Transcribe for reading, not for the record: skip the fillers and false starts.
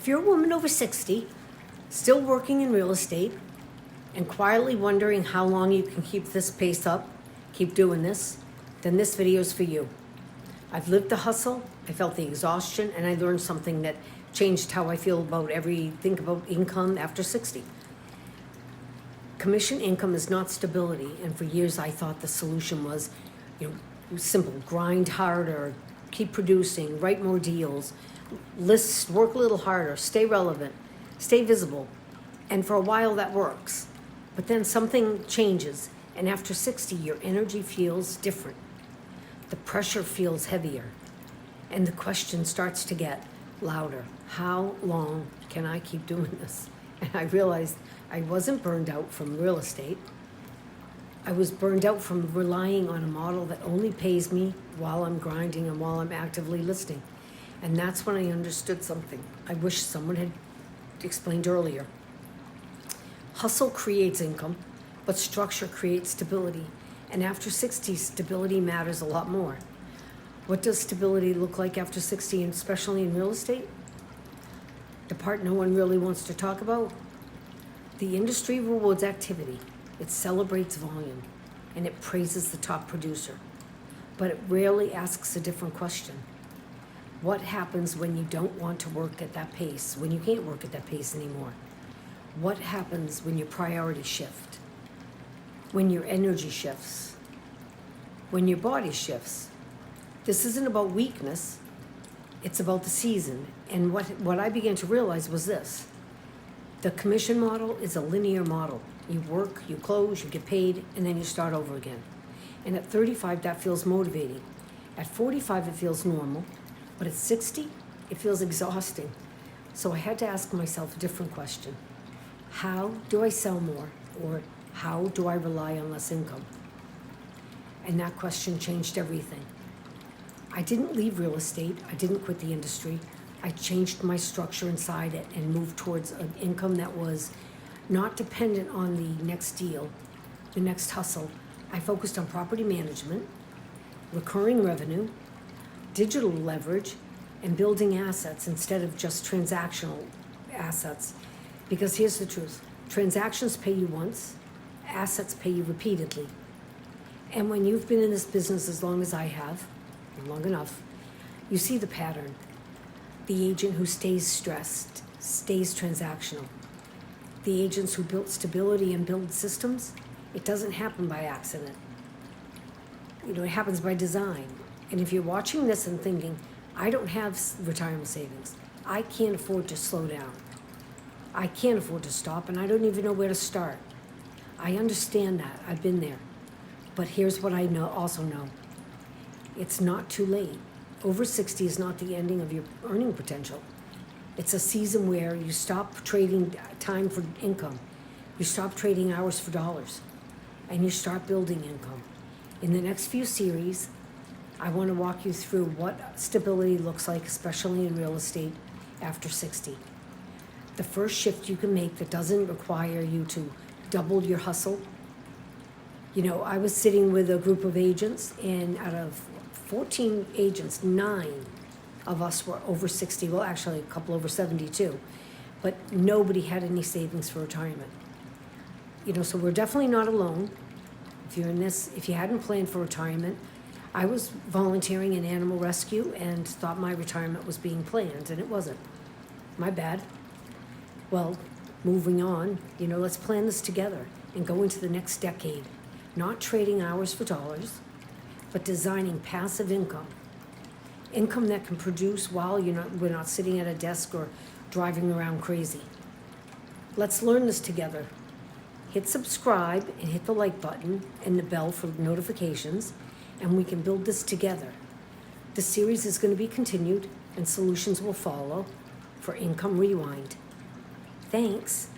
If you're a woman over 60, still working in real estate, and quietly wondering how long you can keep this pace up, keep doing this, then this video is for you. I've lived the hustle, I felt the exhaustion, and I learned something that changed how I feel about think about income after 60. Commission income is not stability, and for years I thought the solution was, simple: grind harder, keep producing, write more deals, list, work a little harder, stay relevant, stay visible. And for a while that works. But then something changes, and after 60, your energy feels different. The pressure feels heavier, and the question starts to get louder. How long can I keep doing this? And I realized I wasn't burned out from real estate. I was burned out from relying on a model that only pays me while I'm grinding and while I'm actively listing. And that's when I understood something I wish someone had explained earlier. Hustle creates income, but structure creates stability. And after 60, stability matters a lot more. What does stability look like after 60, and especially in real estate? The part no one really wants to talk about? The industry rewards activity. It celebrates volume, and it praises the top producer. But it rarely asks a different question. What happens when you don't want to work at that pace, when you can't work at that pace anymore? What happens when your priorities shift? When your energy shifts? When your body shifts? This isn't about weakness, it's about the season. And what I began to realize was this: the commission model is a linear model. You work, you close, you get paid, and then you start over again. And at 35, that feels motivating. At 45, it feels normal. But at 60, it feels exhausting. So I had to ask myself a different question. How do I sell more? Or how do I rely on less income? And that question changed everything. I didn't leave real estate. I didn't quit the industry. I changed my structure inside it and moved towards an income that was not dependent on the next deal, the next hustle. I focused on property management, recurring revenue, digital leverage, and building assets instead of just transactional assets. Because here's the truth: transactions pay you once, assets pay you repeatedly. And when you've been in this business as long as I have, long enough, you see the pattern. The agent who stays stressed stays transactional. The agents who build stability and build systems, it doesn't happen by accident. It happens by design. And if you're watching this and thinking, I don't have retirement savings, I can't afford to slow down, I can't afford to stop, and I don't even know where to start. I understand that. I've been there. But here's what I also know. It's not too late. Over 60 is not the ending of your earning potential. It's a season where you stop trading time for income. You stop trading hours for dollars. And you start building income. In the next few series, I want to walk you through what stability looks like, especially in real estate after 60. The first shift you can make that doesn't require you to double your hustle. I was sitting with a group of agents, and out of 14 agents, 9 of us were over 60. Well, actually, a couple over 72. But nobody had any savings for retirement. So we're definitely not alone. If you're in this, if you hadn't planned for retirement, I was volunteering in animal rescue and thought my retirement was being planned, and it wasn't. My bad. Well, moving on, let's plan this together and go into the next decade, not trading hours for dollars, but designing passive income. Income that can produce while we're not sitting at a desk or driving around crazy. Let's learn this together. Hit subscribe and hit the like button and the bell for notifications, and we can build this together. The series is going to be continued, and solutions will follow for Income Rewind. Thanks.